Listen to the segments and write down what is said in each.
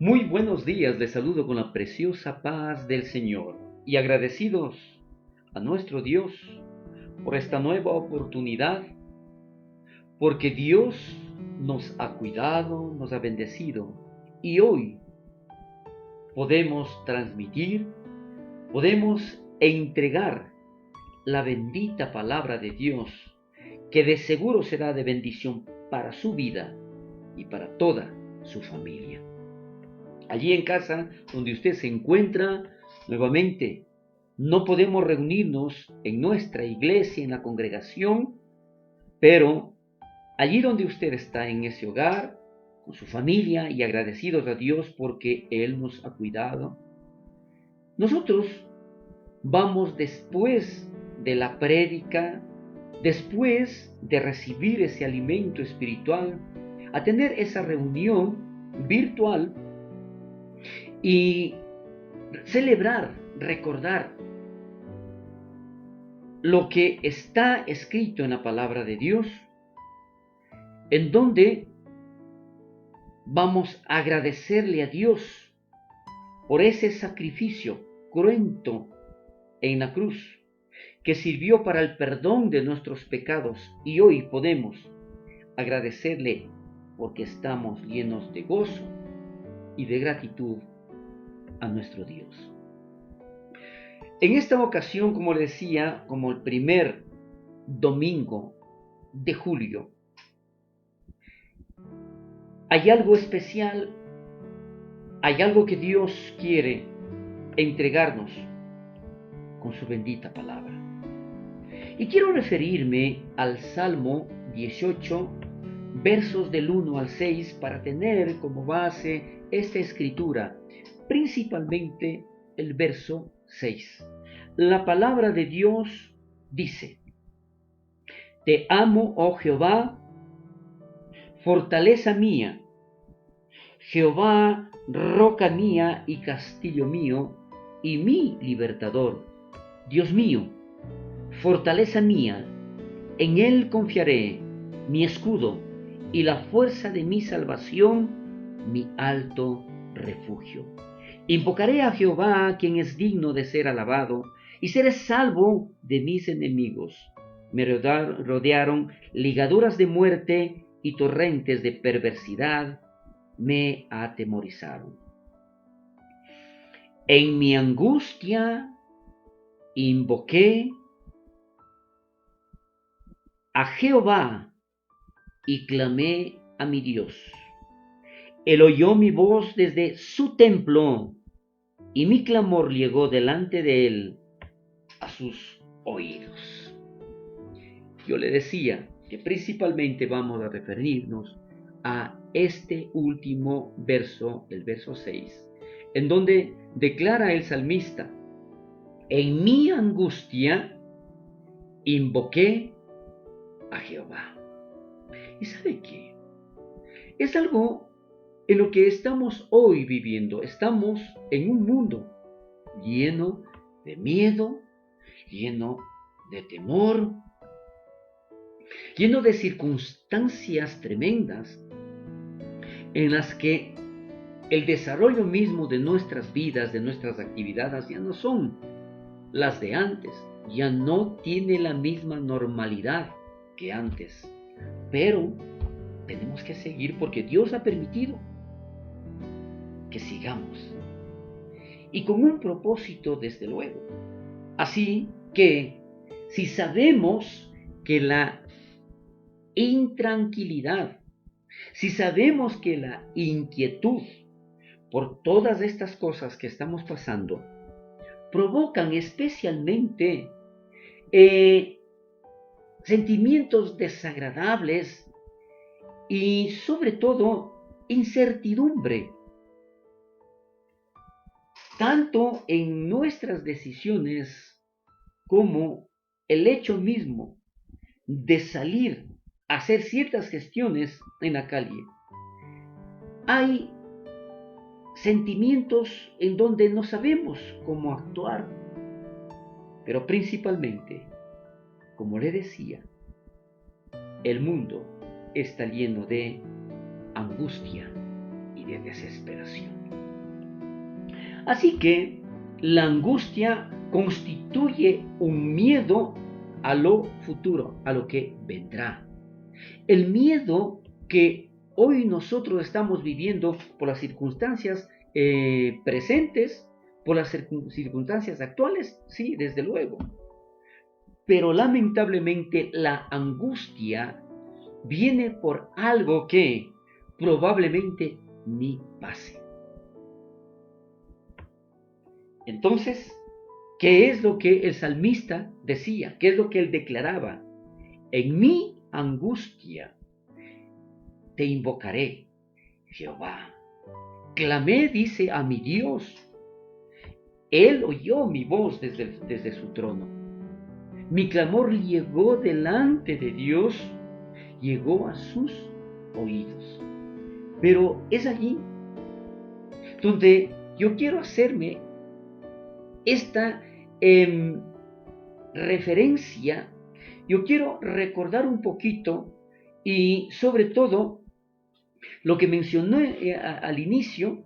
Muy buenos días, les saludo con la preciosa paz del Señor y agradecidos a nuestro Dios por esta nueva oportunidad, porque Dios nos ha cuidado, nos ha bendecido y hoy podemos transmitir, podemos entregar la bendita palabra de Dios, que de seguro será de bendición para su vida y para toda su familia. Allí en casa donde usted se encuentra, nuevamente, no podemos reunirnos en nuestra iglesia, en la congregación, pero allí donde usted está, en ese hogar, con su familia y agradecidos a Dios porque Él nos ha cuidado, nosotros vamos después de la prédica, después de recibir ese alimento espiritual, a tener esa reunión virtual y celebrar, recordar lo que está escrito en la palabra de Dios, en donde vamos a agradecerle a Dios por ese sacrificio cruento en la cruz, que sirvió para el perdón de nuestros pecados, y hoy podemos agradecerle porque estamos llenos de gozo y de gratitud a nuestro Dios. En esta ocasión, como les decía, como el primer domingo de julio, hay algo especial, hay algo que Dios quiere entregarnos con su bendita palabra. Y quiero referirme al Salmo 18, versos del 1 al 6, para tener como base esta escritura, principalmente el verso 6. La palabra de Dios dice: Te amo, oh Jehová, fortaleza mía, Jehová, roca mía y castillo mío, y mi libertador. Dios mío, fortaleza mía, en él confiaré, mi escudo y la fuerza de mi salvación, mi alto refugio. Invocaré a Jehová, quien es digno de ser alabado, y seré salvo de mis enemigos. Me rodearon ligaduras de muerte y torrentes de perversidad me atemorizaron. En mi angustia invoqué a Jehová y clamé a mi Dios. Él oyó mi voz desde su templo y mi clamor llegó delante de él a sus oídos. Yo le decía que principalmente vamos a referirnos a este último verso, el verso 6, en donde declara el salmista: en mi angustia invoqué a Jehová. ¿Y sabe qué? Es algo en lo que estamos hoy viviendo. Estamos en un mundo lleno de miedo, lleno de temor, lleno de circunstancias tremendas en las que el desarrollo mismo de nuestras vidas, de nuestras actividades, ya no son las de antes, ya no tiene la misma normalidad que antes. Pero tenemos que seguir porque Dios ha permitido que sigamos. Y con un propósito, desde luego. Así que, si sabemos que la intranquilidad, si sabemos que la inquietud por todas estas cosas que estamos pasando provocan especialmente sentimientos desagradables y sobre todo incertidumbre, tanto en nuestras decisiones como el hecho mismo de salir a hacer ciertas gestiones en la calle. Hay sentimientos en donde no sabemos cómo actuar, pero principalmente, como le decía, el mundo está lleno de angustia y de desesperación. Así que la angustia constituye un miedo a lo futuro, a lo que vendrá. El miedo que hoy nosotros estamos viviendo por las circunstancias presentes, por las circunstancias actuales, sí, desde luego. Pero lamentablemente la angustia viene por algo que probablemente ni pase. Entonces, ¿qué es lo que el salmista decía? ¿Qué es lo que él declaraba? En mi angustia te invocaré, Jehová. Clamé, dice, a mi Dios. Él oyó mi voz desde su trono. Mi clamor llegó delante de Dios, llegó a sus oídos. Pero es allí donde yo quiero hacerme esta referencia. Yo quiero recordar un poquito y sobre todo lo que mencioné al inicio,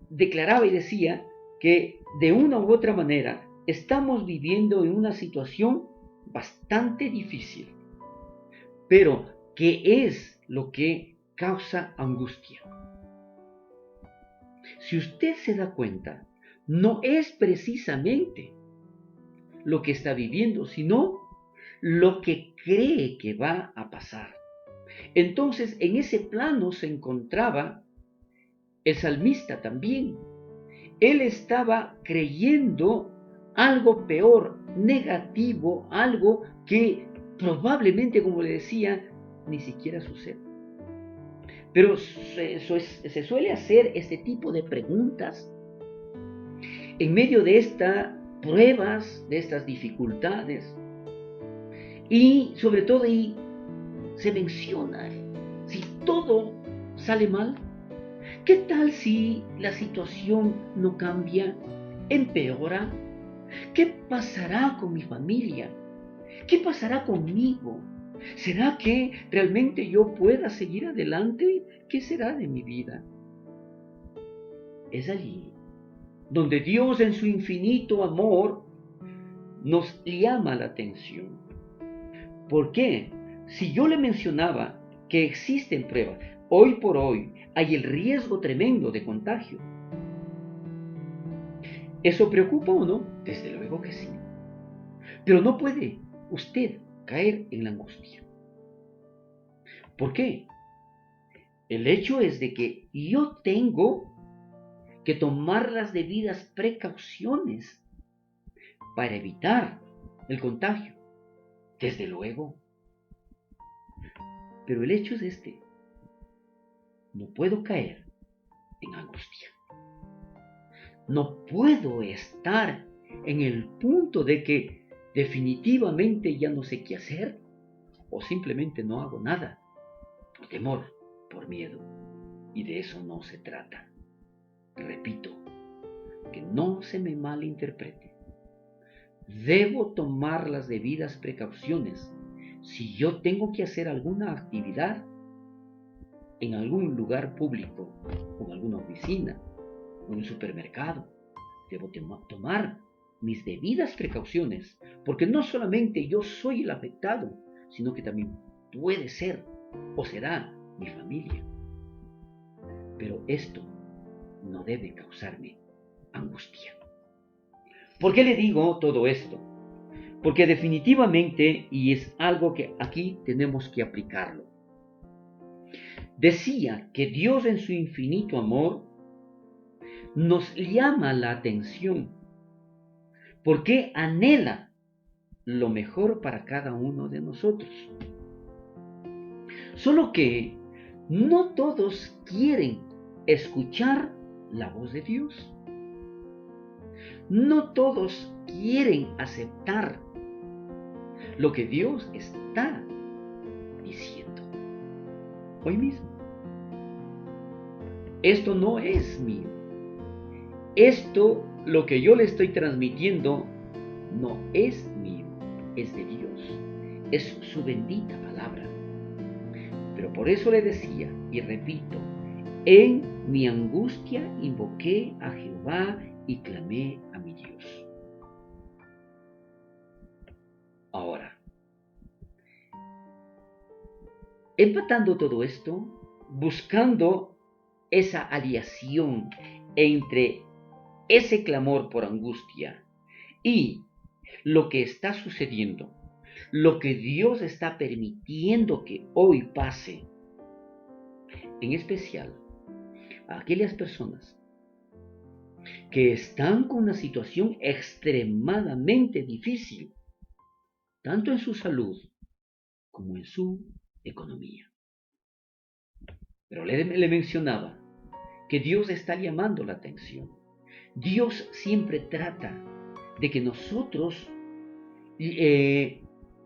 declaraba y decía que de una u otra manera estamos viviendo en una situación bastante difícil. Pero, ¿qué es lo que causa angustia? Si usted se da cuenta, no es precisamente lo que está viviendo, sino lo que cree que va a pasar. Entonces, en ese plano se encontraba el salmista también. Él estaba creyendo algo peor, negativo, algo que probablemente, como le decía, ni siquiera sucede. Pero se suele hacer este tipo de preguntas en medio de estas pruebas, de estas dificultades. Y sobre todo ahí se menciona, si todo sale mal, ¿qué tal si la situación no cambia, empeora? ¿Qué pasará con mi familia? ¿Qué pasará conmigo? ¿Será que realmente yo pueda seguir adelante? ¿Qué será de mi vida? Es allí donde Dios en su infinito amor nos llama la atención. ¿Por qué? Si yo le mencionaba que existen pruebas, hoy por hoy hay el riesgo tremendo de contagio. ¿Eso preocupa o no? Desde luego que sí. Pero no puede usted caer en la angustia. ¿Por qué? El hecho es de que yo tengo que tomar las debidas precauciones para evitar el contagio. Desde luego. Pero el hecho es este. No puedo caer en angustia. No puedo estar en el punto de que definitivamente ya no sé qué hacer o simplemente no hago nada por temor, por miedo. Y de eso no se trata. Repito, que no se me malinterprete. Debo tomar las debidas precauciones. Si yo tengo que hacer alguna actividad en algún lugar público, o en alguna oficina, o en un supermercado, debo tomar mis debidas precauciones, porque no solamente yo soy el afectado, sino que también puede ser o será mi familia. Pero esto no debe causarme angustia. ¿Por qué le digo todo esto? Porque definitivamente, y es algo que aquí tenemos que aplicarlo, decía que Dios en su infinito amor nos llama la atención porque anhela lo mejor para cada uno de nosotros. Solo que no todos quieren escuchar la voz de Dios. No todos quieren aceptar lo que Dios está diciendo hoy mismo. Esto no es mío. Esto, lo que yo le estoy transmitiendo, no es mío, es de Dios. Es su bendita palabra. Pero por eso le decía, y repito, en mi angustia invoqué a Jehová y clamé a mi Dios. Ahora, empatando todo esto, buscando esa aliación entre ese clamor por angustia y lo que está sucediendo, lo que Dios está permitiendo que hoy pase, en especial a aquellas personas que están con una situación extremadamente difícil, tanto en su salud como en su economía. Pero le mencionaba que Dios está llamando la atención. Dios siempre trata de que nosotros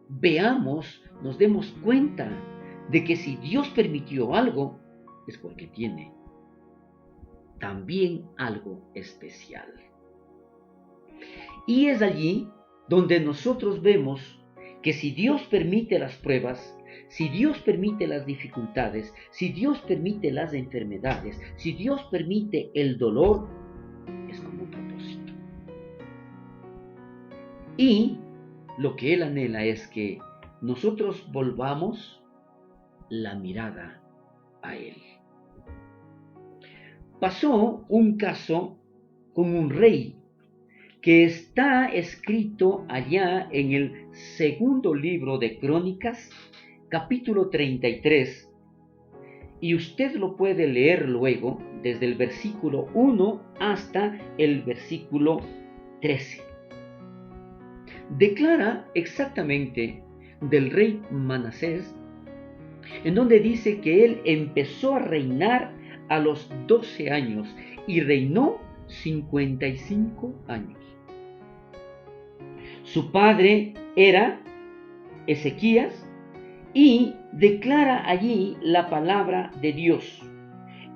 veamos, nos demos cuenta de que si Dios permitió algo, es porque tiene también algo especial. Y es allí donde nosotros vemos que si Dios permite las pruebas, si Dios permite las dificultades, si Dios permite las enfermedades, si Dios permite el dolor, es con un propósito. Y lo que Él anhela es que nosotros volvamos la mirada a Él. Pasó un caso con un rey que está escrito allá en el segundo libro de Crónicas, capítulo 33, y usted lo puede leer luego desde el versículo 1 hasta el versículo 13. Declara exactamente del rey Manasés, en donde dice que él empezó a reinar a los 12 años y reinó 55 años. Su padre era Ezequías y declara allí la palabra de Dios,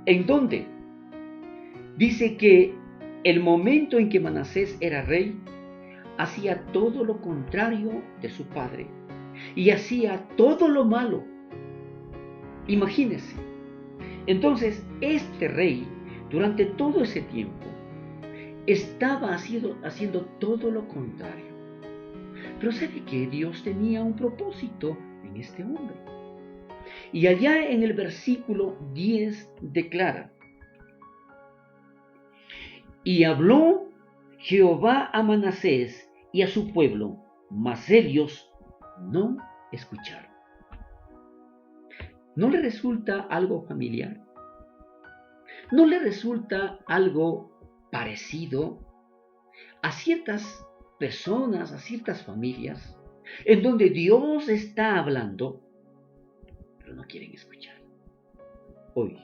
en donde dice que el momento en que Manasés era rey, hacía todo lo contrario de su padre y hacía todo lo malo. Imagínense. Entonces, este rey, durante todo ese tiempo, estaba haciendo todo lo contrario. Pero sabe que Dios tenía un propósito en este hombre. Y allá en el versículo 10 declara: y habló Jehová a Manasés y a su pueblo, mas ellos no escucharon. ¿No le resulta algo familiar? ¿No le resulta algo parecido a ciertas personas, a ciertas familias, en donde Dios está hablando, pero no quieren escuchar? Hoy,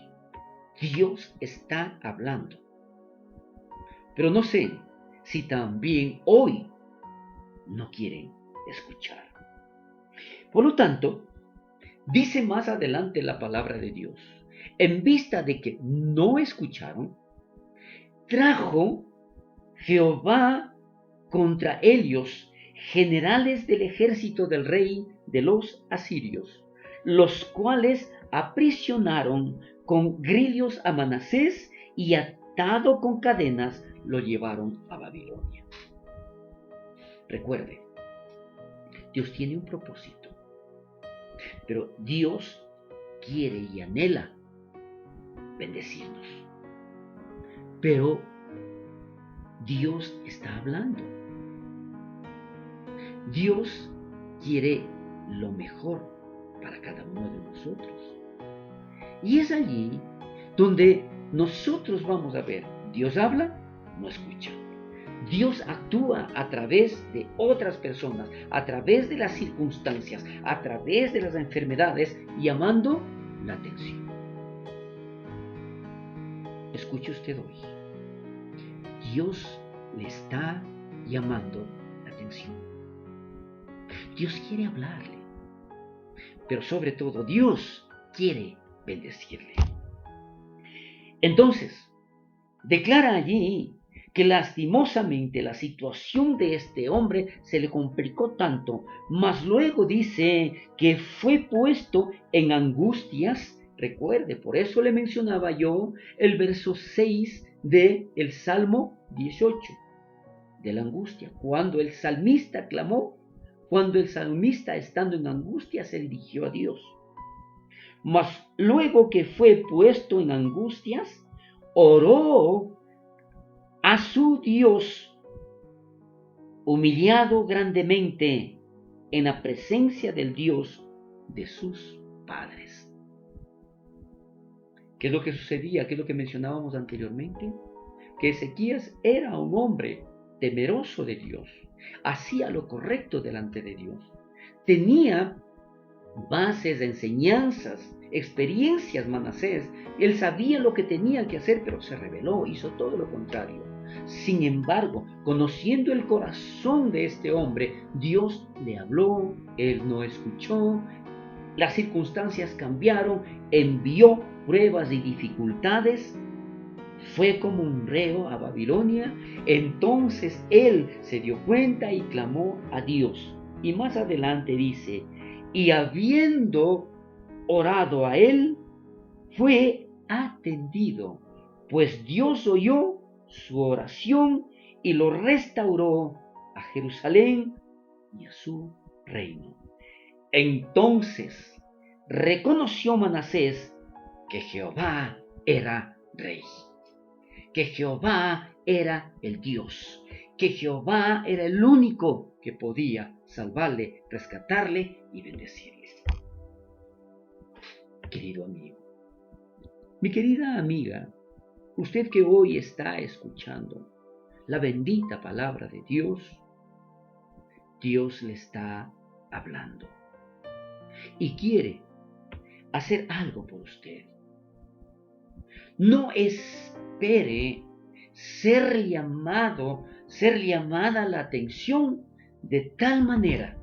Dios está hablando, pero no sé si también hoy no quieren escuchar. Por lo tanto, dice más adelante la palabra de Dios: en vista de que no escucharon, trajo Jehová contra ellos generales del ejército del rey de los asirios, los cuales aprisionaron con grillos a Manasés y atado con cadenas lo llevaron a Babilonia. Recuerde, Dios tiene un propósito, pero Dios quiere y anhela bendecirnos. Pero Dios está hablando. Dios quiere lo mejor para cada uno de nosotros. Y es allí donde nosotros vamos a ver: Dios habla, no escucha. Dios actúa a través de otras personas, a través de las circunstancias, a través de las enfermedades, llamando la atención. Escuche usted hoy. Dios le está llamando la atención. Dios quiere hablarle, pero sobre todo Dios quiere bendecirle. Entonces, declara allí que lastimosamente la situación de este hombre se le complicó tanto, mas luego dice que fue puesto en angustias. Recuerde, por eso le mencionaba yo el verso 6 de el Salmo 18, de la angustia, cuando el salmista clamó, cuando el salmista estando en angustia se dirigió a Dios. Mas luego que fue puesto en angustias, oró a su Dios, humillado grandemente en la presencia del Dios de sus padres. ¿Qué es lo que sucedía? ¿Qué es lo que mencionábamos anteriormente? Que Ezequías era un hombre temeroso de Dios, hacía lo correcto delante de Dios, tenía bases de enseñanzas, experiencias. Manasés, él sabía lo que tenía que hacer, pero se rebeló, hizo todo lo contrario. Sin embargo, conociendo el corazón de este hombre, Dios le habló, él no escuchó, las circunstancias cambiaron, envió pruebas y dificultades, fue como un reo a Babilonia. Entonces él se dio cuenta y clamó a Dios. Y más adelante dice, y habiendo orado a él, fue atendido, pues Dios oyó su oración y lo restauró a Jerusalén y a su reino. Entonces reconoció Manasés que Jehová era rey, que Jehová era el Dios, que Jehová era el único que podía salvarle, rescatarle y bendecirle. Querido amigo, mi querida amiga, usted que hoy está escuchando la bendita palabra de Dios, Dios le está hablando y quiere hacer algo por usted. No espere ser llamada la atención de tal manera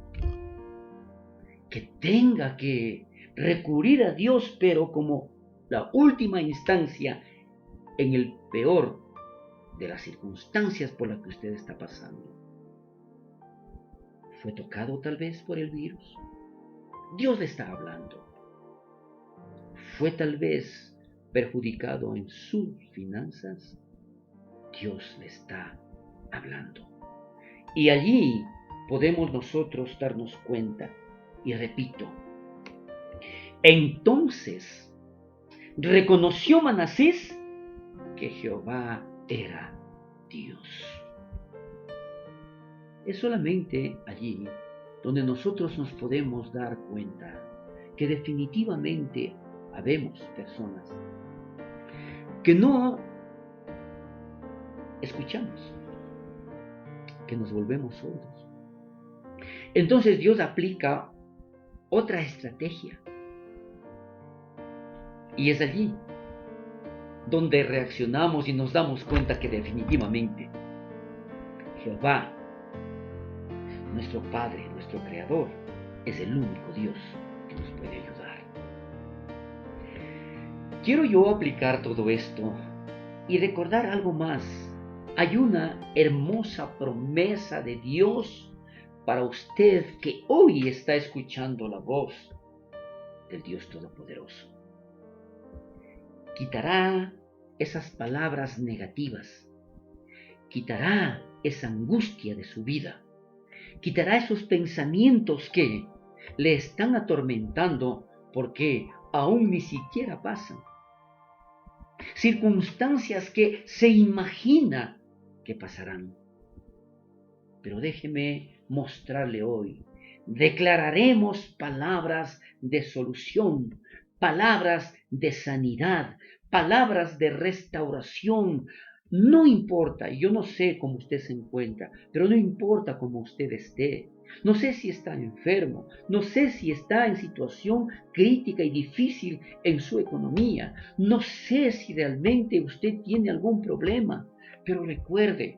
que tenga que recurrir a Dios, pero como la última instancia, en el peor de las circunstancias por las que usted está pasando. ¿Fue tocado tal vez por el virus? Dios le está hablando. ¿Fue tal vez perjudicado en sus finanzas? Dios le está hablando. Y allí podemos nosotros darnos cuenta. Y repito, entonces reconoció Manasés que Jehová era Dios. Es solamente allí donde nosotros nos podemos dar cuenta que definitivamente habemos personas que no escuchamos, que nos volvemos sordos. Entonces Dios aplica otra estrategia. Y es allí donde reaccionamos y nos damos cuenta que definitivamente Jehová, nuestro Padre, nuestro Creador, es el único Dios que nos puede ayudar. Quiero yo aplicar todo esto y recordar algo más. Hay una hermosa promesa de Dios para usted que hoy está escuchando la voz del Dios Todopoderoso. Quitará esas palabras negativas, quitará esa angustia de su vida, quitará esos pensamientos que le están atormentando porque aún ni siquiera pasan, circunstancias que se imagina que pasarán. Pero déjeme mostrarle hoy, declararemos palabras de solución, palabras de sanidad, palabras de restauración. No importa, yo no sé cómo usted se encuentra, pero no importa cómo usted esté. No sé si está enfermo, no sé si está en situación crítica y difícil en su economía, no sé si realmente usted tiene algún problema, pero recuerde,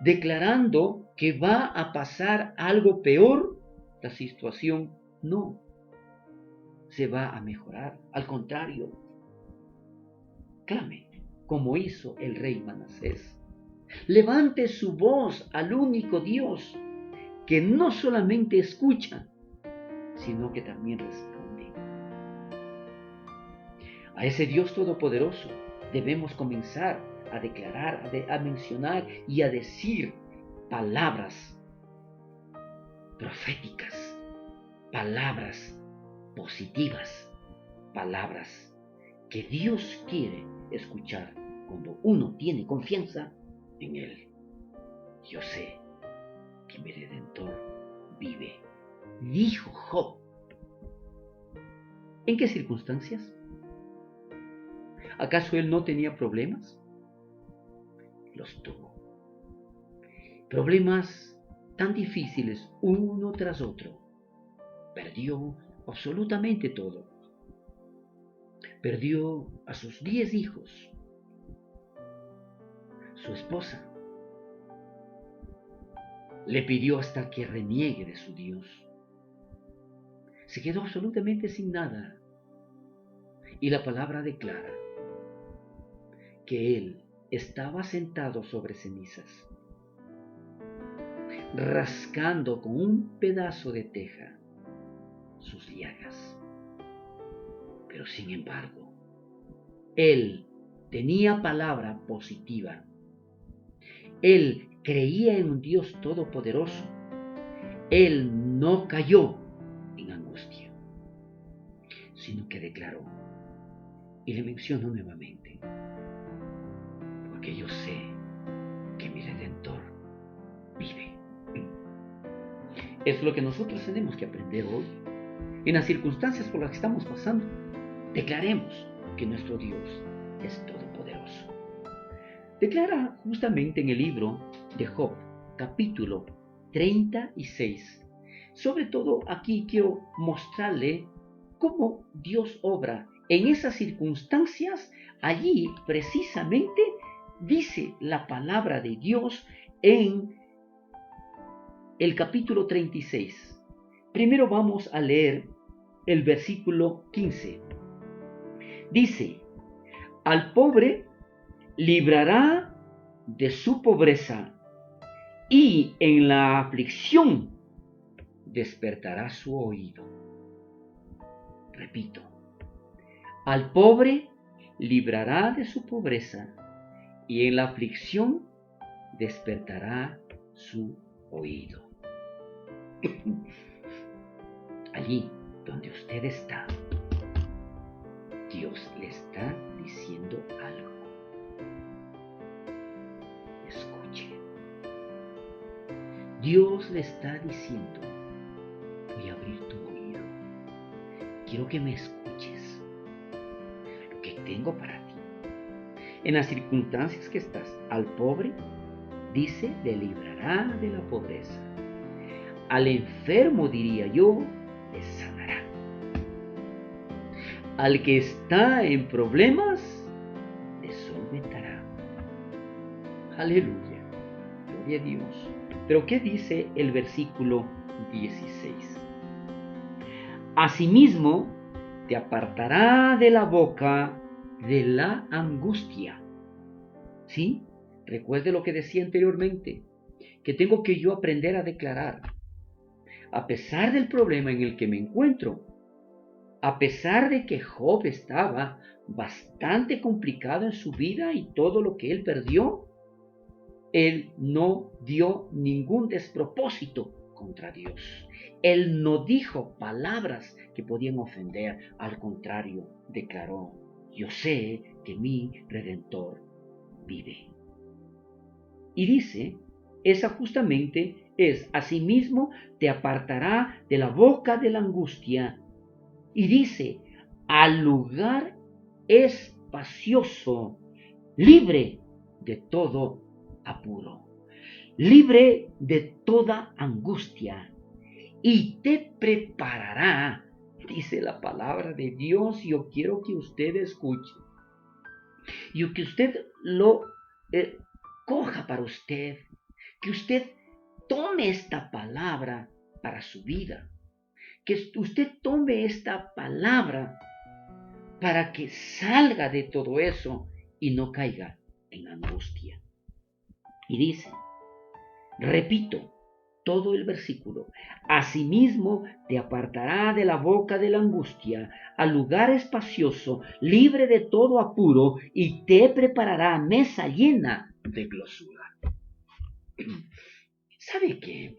declarando que va a pasar algo peor, la situación no se va a mejorar. Al contrario, clame como hizo el rey Manasés. Levante su voz al único Dios que no solamente escucha, sino que también responde. A ese Dios todopoderoso debemos comenzar a declarar, a mencionar y a decir palabras proféticas, palabras positivas, palabras que Dios quiere escuchar cuando uno tiene confianza en Él. Yo sé que mi Redentor vive, dijo Job. ¿En qué circunstancias? ¿Acaso él no tenía problemas? Los tuvo. Problemas tan difíciles uno tras otro. Perdió absolutamente todo. Perdió a sus 10 hijos, su esposa. Le pidió hasta que reniegue de su Dios. Se quedó absolutamente sin nada. Y la palabra declara que él estaba sentado sobre cenizas, rascando con un pedazo de teja sus llagas. Pero sin embargo, él tenía palabra positiva. Él creía en un Dios todopoderoso. Él no cayó en angustia, sino que declaró, y le menciono nuevamente, porque yo sé que mi Redentor vive. Es lo que nosotros tenemos que aprender hoy. En las circunstancias por las que estamos pasando, declaremos que nuestro Dios es todopoderoso. Declara justamente en el libro de Job, capítulo 36. Sobre todo aquí quiero mostrarle cómo Dios obra en esas circunstancias. Allí precisamente dice la palabra de Dios en el capítulo 36. Primero vamos a leer el versículo 15. Dice, al pobre librará de su pobreza y en la aflicción despertará su oído. Repito, al pobre librará de su pobreza y en la aflicción despertará su oído. Allí donde usted está, Dios le está diciendo algo. Escuche. Dios le está diciendo, voy a abrir tu oído. Quiero que me escuches lo que tengo para ti. En las circunstancias que estás, al pobre, dice, le librará de la pobreza. Al enfermo, diría yo, le sanará. Al que está en problemas, le solventará. Aleluya. Gloria a Dios. Pero ¿qué dice el versículo 16? Asimismo, te apartará de la boca de la angustia. ¿Sí? Recuerde lo que decía anteriormente, que tengo que yo aprender a declarar. A pesar del problema en el que me encuentro, a pesar de que Job estaba bastante complicado en su vida y todo lo que él perdió, él no dio ningún despropósito contra Dios. Él no dijo palabras que podían ofender. Al contrario, declaró, yo sé que mi Redentor vive. Y dice, esa justamente es, asimismo te apartará de la boca de la angustia. Y dice, al lugar espacioso, libre de todo apuro, libre de toda angustia, y te preparará, dice la palabra de Dios. Yo quiero que usted escuche, y que usted lo coja para usted, que usted tome esta palabra para su vida, que usted tome esta palabra para que salga de todo eso y no caiga en angustia. Y dice, repito, todo el versículo. Asimismo te apartará de la boca de la angustia, al lugar espacioso, libre de todo apuro, y te preparará mesa llena de glosura. ¿Sabe qué?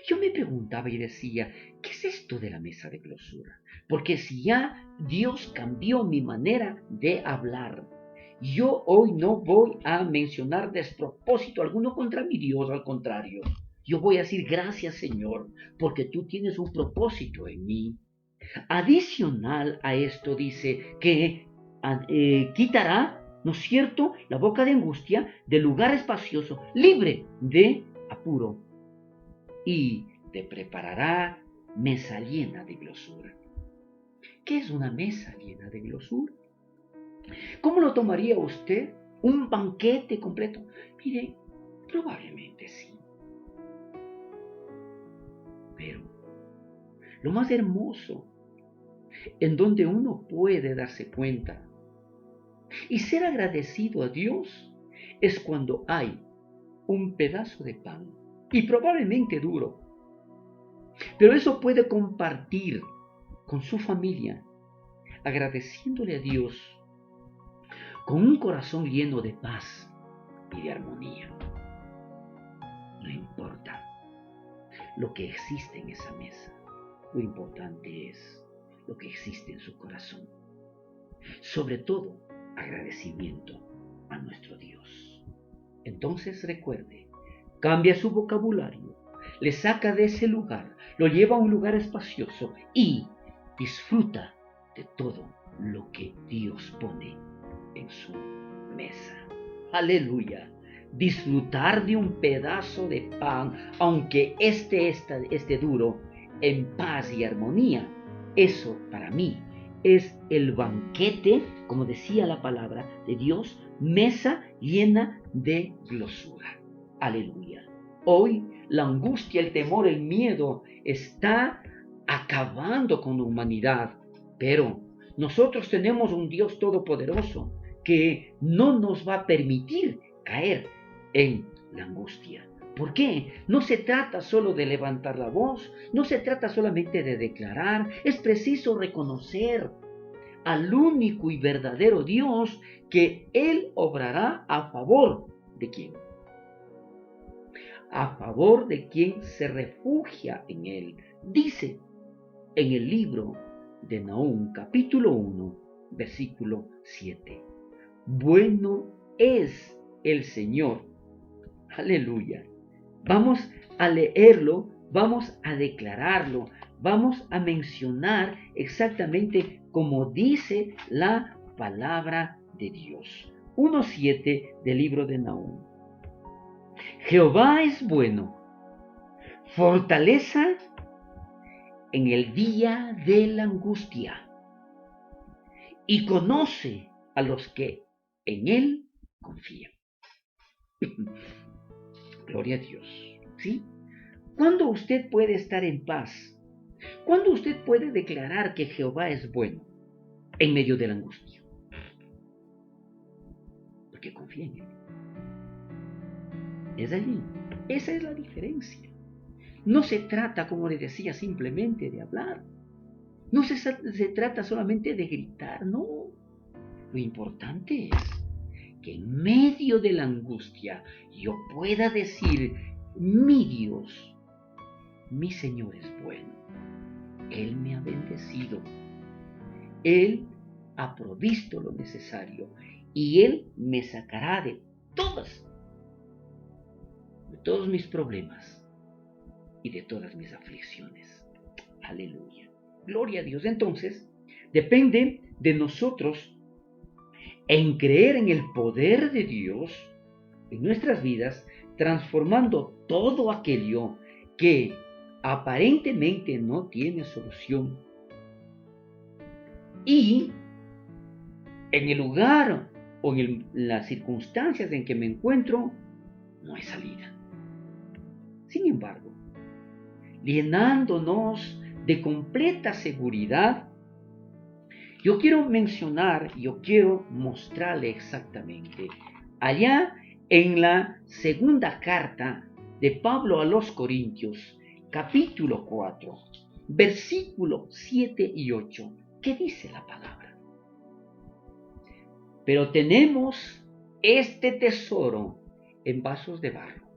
Yo me preguntaba y decía, ¿qué es esto de la mesa de glosura? Porque si ya Dios cambió mi manera de hablar, yo hoy no voy a mencionar despropósito alguno contra mi Dios, al contrario. Yo voy a decir gracias, Señor, porque tú tienes un propósito en mí. Adicional a esto dice que quitará, ¿no es cierto?, la boca de angustia del lugar espacioso, libre de apuro, y te preparará mesa llena de glosura. ¿Qué es una mesa llena de glosura? ¿Cómo lo tomaría usted? ¿Un banquete completo? Mire, probablemente sí. Pero lo más hermoso, en donde uno puede darse cuenta y ser agradecido a Dios, es cuando hay un pedazo de pan, y probablemente duro, pero eso puede compartir con su familia, agradeciéndole a Dios con un corazón lleno de paz y de armonía. No importa lo que existe en esa mesa, lo importante es lo que existe en su corazón. Sobre todo, agradecimiento a nuestro Dios. Entonces recuerde, cambia su vocabulario, le saca de ese lugar, lo lleva a un lugar espacioso y disfruta de todo lo que Dios pone en su mesa. Aleluya. Disfrutar de un pedazo de pan, aunque esté duro, en paz y armonía. Eso para mí es el banquete, como decía la palabra de Dios, mesa llena de glosura. Aleluya. Hoy la angustia, el temor, el miedo está acabando con la humanidad, pero nosotros tenemos un Dios todopoderoso que no nos va a permitir caer en la angustia. ¿Por qué? No se trata solo de levantar la voz, no se trata solamente de declarar, es preciso reconocer al único y verdadero Dios, que Él obrará a favor de quién. A favor de quien se refugia en Él. Dice en el libro de Nahum, capítulo 1, versículo 7. Bueno es el Señor. Aleluya. Vamos a leerlo, vamos a declararlo, vamos a mencionar exactamente como dice la palabra de Dios. 1:7 del libro de Nahum. Jehová es bueno, fortaleza en el día de la angustia, y conoce a los que en él confían. Gloria a Dios. ¿Sí? ¿Cuándo usted puede estar en paz? ¿Cuándo usted puede declarar que Jehová es bueno en medio de la angustia? Porque confía en él. Es allí. Esa es la diferencia. No se trata, como le decía, simplemente de hablar. No se trata solamente de gritar, no. Lo importante es que en medio de la angustia yo pueda decir, mi Dios, mi Señor es bueno. Él me ha bendecido. Él ha provisto lo necesario y Él me sacará de todos mis problemas y de todas mis aflicciones. Aleluya. Gloria a Dios. Entonces, depende de nosotros en creer en el poder de Dios en nuestras vidas, transformando todo aquello que aparentemente no tiene solución. Y en el lugar o en las circunstancias en que me encuentro, no hay salida. Sin embargo, llenándonos de completa seguridad, yo quiero mostrarle exactamente allá en la segunda carta de Pablo a los Corintios, capítulo 4, versículos 7 y 8. ¿Qué dice la palabra? Pero tenemos este tesoro en vasos de barro.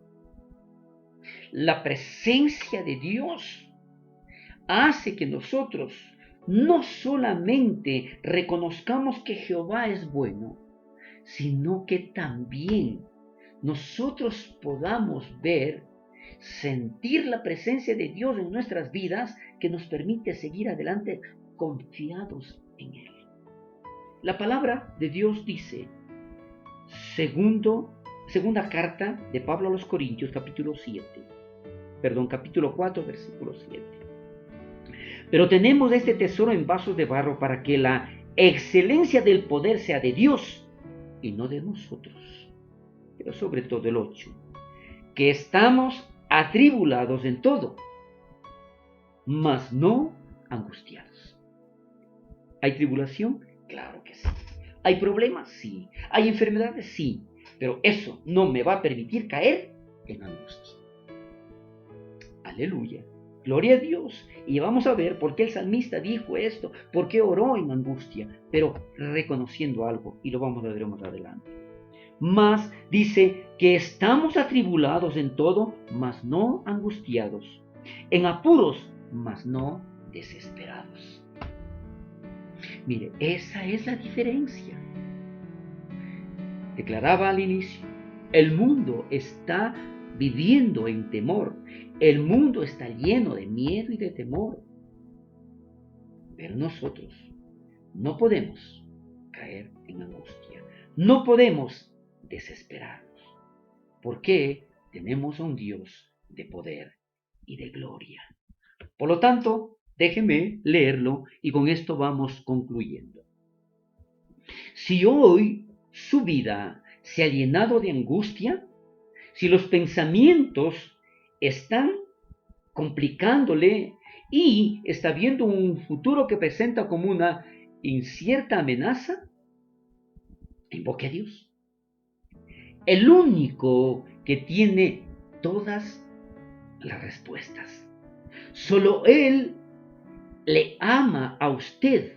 La presencia de Dios hace que nosotros no solamente reconozcamos que Jehová es bueno, sino que también nosotros podamos ver, sentir la presencia de Dios en nuestras vidas que nos permite seguir adelante confiados en Él. La palabra de Dios dice, segunda carta de Pablo a los Corintios, capítulo 4, versículo 7. Pero tenemos este tesoro en vasos de barro para que la excelencia del poder sea de Dios y no de nosotros. Pero sobre todo el 8, que estamos atribulados en todo, mas no angustiados. ¿Hay tribulación? Claro que sí. ¿Hay problemas? Sí. ¿Hay enfermedades? Sí. Pero eso no me va a permitir caer en angustia. Aleluya. Gloria a Dios. Y vamos a ver por qué el salmista dijo esto, por qué oró en angustia, pero reconociendo algo, y lo vamos a ver más adelante. Mas dice que estamos atribulados en todo, mas no angustiados, en apuros, mas no desesperados. Mire, esa es la diferencia. Declaraba al inicio, el mundo está viviendo en temor, el mundo está lleno de miedo y de temor, pero nosotros no podemos caer en angustia, no podemos desesperarnos, porque tenemos a un Dios de poder y de gloria. Por lo tanto, déjeme leerlo y con esto vamos concluyendo. Si hoy su vida se ha llenado de angustia, si los pensamientos están complicándole y está viendo un futuro que presenta como una incierta amenaza, invoque a Dios. El único que tiene todas las respuestas. Solo Él le ama a usted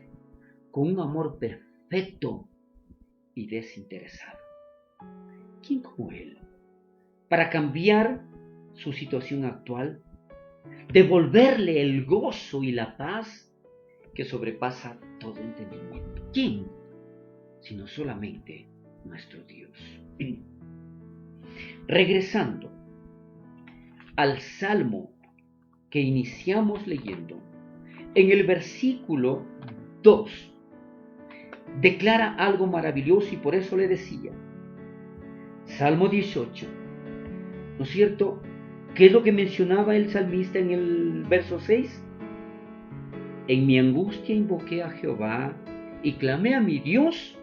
con un amor perfecto y desinteresado. ¿Quién como Él? Para cambiar su situación actual, devolverle el gozo y la paz que sobrepasa todo entendimiento. ¿Quién? Sino solamente nuestro Dios. Regresando al Salmo que iniciamos leyendo, en el versículo 2 declara algo maravilloso y por eso le decía, Salmo 18, ¿no es cierto? ¿Qué es lo que mencionaba el salmista en el verso 6? En mi angustia invoqué a Jehová y clamé a mi Dios,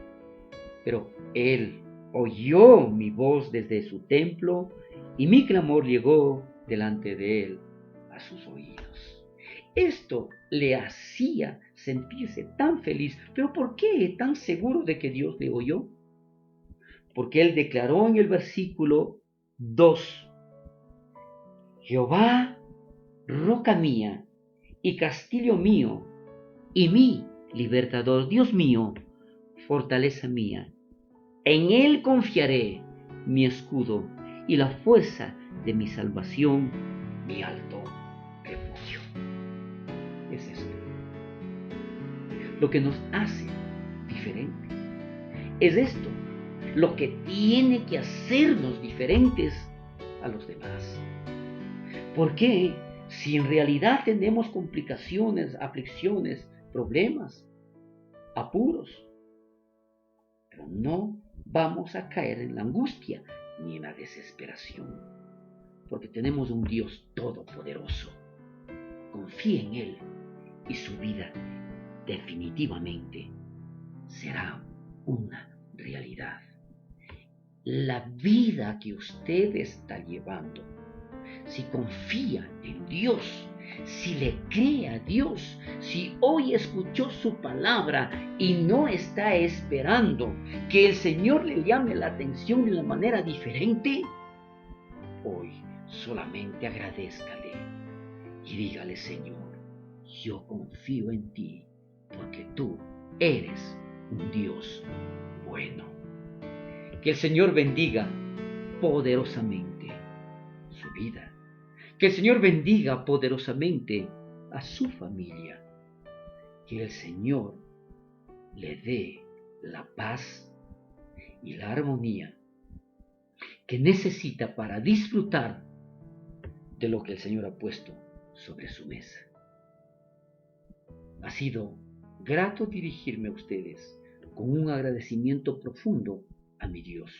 pero Él oyó mi voz desde su templo y mi clamor llegó delante de Él a sus oídos. Esto le hacía sentirse tan feliz. ¿Pero por qué tan seguro de que Dios le oyó? Porque Él declaró en el versículo 2, Jehová, roca mía y castillo mío, y mi libertador, Dios mío, fortaleza mía. En Él confiaré, mi escudo y la fuerza de mi salvación, mi alto refugio. Es esto lo que nos hace diferente. Es esto lo que tiene que hacernos diferentes a los demás. ¿Por qué? Si en realidad tenemos complicaciones, aflicciones, problemas, apuros, pero no vamos a caer en la angustia ni en la desesperación, porque tenemos un Dios todopoderoso. Confíe en Él y su vida definitivamente será una realidad. La vida que usted está llevando, si confía en Dios, si le cree a Dios, si hoy escuchó su palabra y no está esperando que el Señor le llame la atención de una manera diferente, hoy solamente agradézcale y dígale: Señor, yo confío en ti porque tú eres un Dios bueno. Que el Señor bendiga poderosamente su vida. Que el Señor bendiga poderosamente a su familia. Que el Señor le dé la paz y la armonía que necesita para disfrutar de lo que el Señor ha puesto sobre su mesa. Ha sido grato dirigirme a ustedes con un agradecimiento profundo a mi Dios,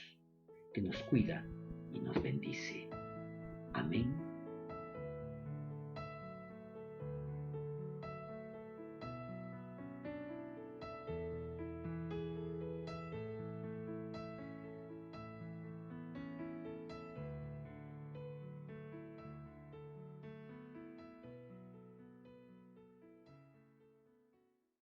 que nos cuida y nos bendice. Amén